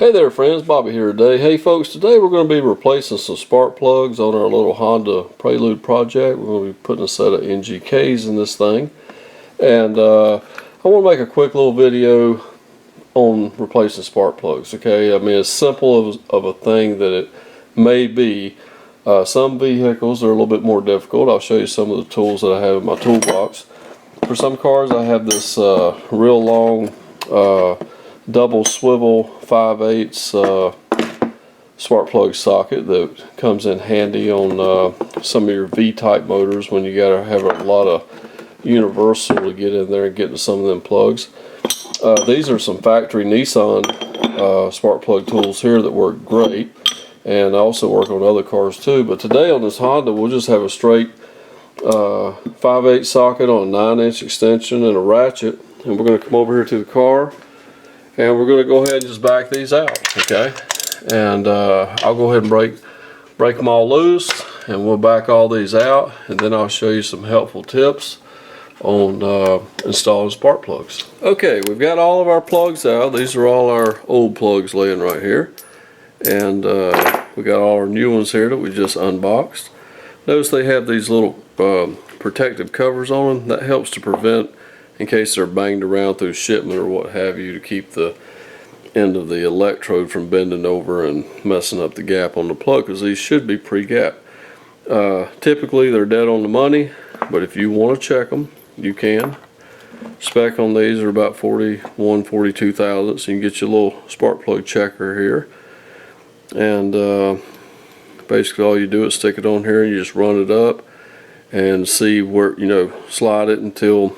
Hey there friends, Bobby here today. Hey folks, today we're going to be replacing some spark plugs on our little Honda Prelude project. We're going to be putting a set of NGKs in this thing. And I want to make a quick little video on replacing spark plugs, okay? I mean, as simple of a thing that it may be. Some vehicles are a little bit more difficult. I'll show you some of the tools that I have in my toolbox. For some cars I have this real long double swivel 5/8 spark plug socket that comes in handy on some of your V-type motors when you gotta have a lot of universal to get in there and get to some of them plugs. These are some factory Nissan spark plug tools here that work great, and I also work on other cars too, but today on this Honda we'll just have a straight 5/8 socket on a 9-inch extension and a ratchet, and we're going to come over here to the car and we're going to go ahead and just back these out, okay? And I'll go ahead and break them all loose, and we'll back all these out, and then I'll show you some helpful tips on installing spark plugs. Okay, we've got all of our plugs out. These are all our old plugs laying right here, and we got all our new ones here that we just unboxed. Notice they have these little protective covers on them. That helps to prevent, in case they're banged around through shipment or what have you, to keep the end of the electrode from bending over and messing up the gap on the plug, because these should be pre-gapped. Typically they're dead on the money, but if you want to check them, you can. Spec on these are about 41-42 thousandths. You can get your little spark plug checker here, and basically all you do is stick it on here and you just run it up and see where, you know, slide it until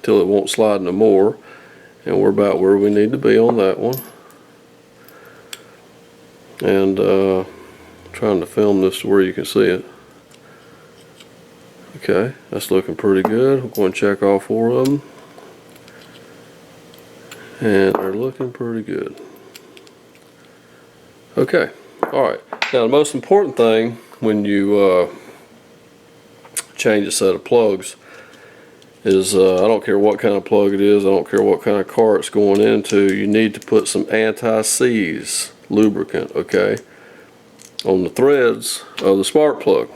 it won't slide no more, and we're about where we need to be on that one. And trying to film this to where you can see it. Okay, that's looking pretty good. We're going to check all 4 of them, and they're looking pretty good. Okay, alright. Now the most important thing when you change a set of plugs is, I don't care what kind of plug it is, I don't care what kind of car it's going into, you need to put some anti-seize lubricant, okay, on the threads of the spark plug.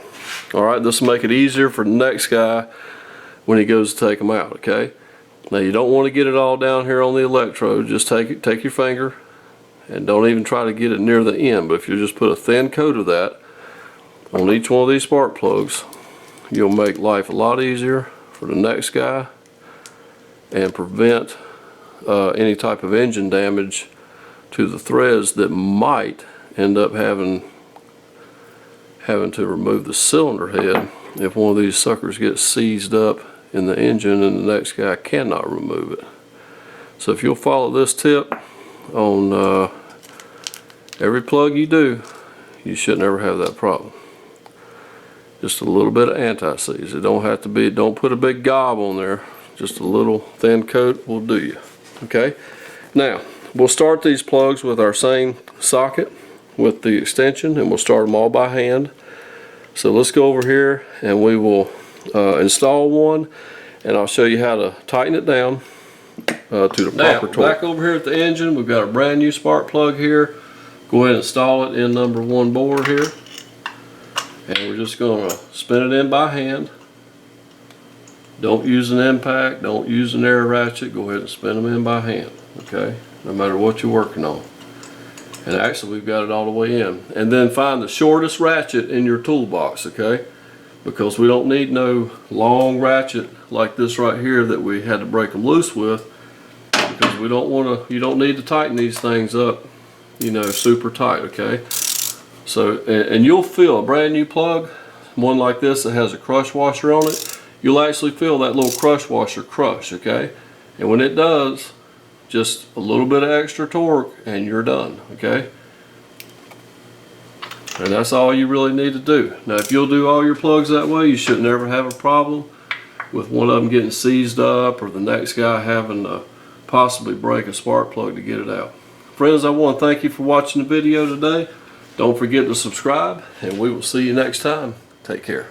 Alright, this will make it easier for the next guy when he goes to take them out, okay? Now you don't want to get it all down here on the electrode. Just take your finger, and don't even try to get it near the end, but if you just put a thin coat of that on each one of these spark plugs, you'll make life a lot easier for the next guy and prevent any type of engine damage to the threads that might end up having to remove the cylinder head if one of these suckers gets seized up in the engine and the next guy cannot remove it. So if you'll follow this tip on every plug you do, you should never have that problem. Just a little bit of anti-seize. It don't have to be, don't put a big gob on there, just a little thin coat will do you. Okay, now we'll start these plugs with our same socket with the extension, and we'll start them all by hand. So let's go over here and we will install one, and I'll show you how to tighten it down to the proper torque. Back over here at the engine, we've got a brand new spark plug here. Go ahead and install it in number 1 board here, and we're just going to spin it in by hand. Don't use an impact, don't use an air ratchet. Go ahead and spin them in by hand, okay, no matter what you're working on. And actually we've got it all the way in. And then find the shortest ratchet in your toolbox, okay, because we don't need no long ratchet like this right here that we had to break them loose with, because we don't want to, you don't need to tighten these things up, you know, super tight, okay. So, and you'll feel a brand new plug, one like this that has a crush washer on it, you'll actually feel that little crush washer crush, okay? And when it does, just a little bit of extra torque and you're done, okay? And that's all you really need to do. Now if you'll do all your plugs that way, you should never have a problem with one of them getting seized up or the next guy having to possibly break a spark plug to get it out. Friends, I want to thank you for watching the video today. Don't forget to subscribe, and we will see you next time. Take care.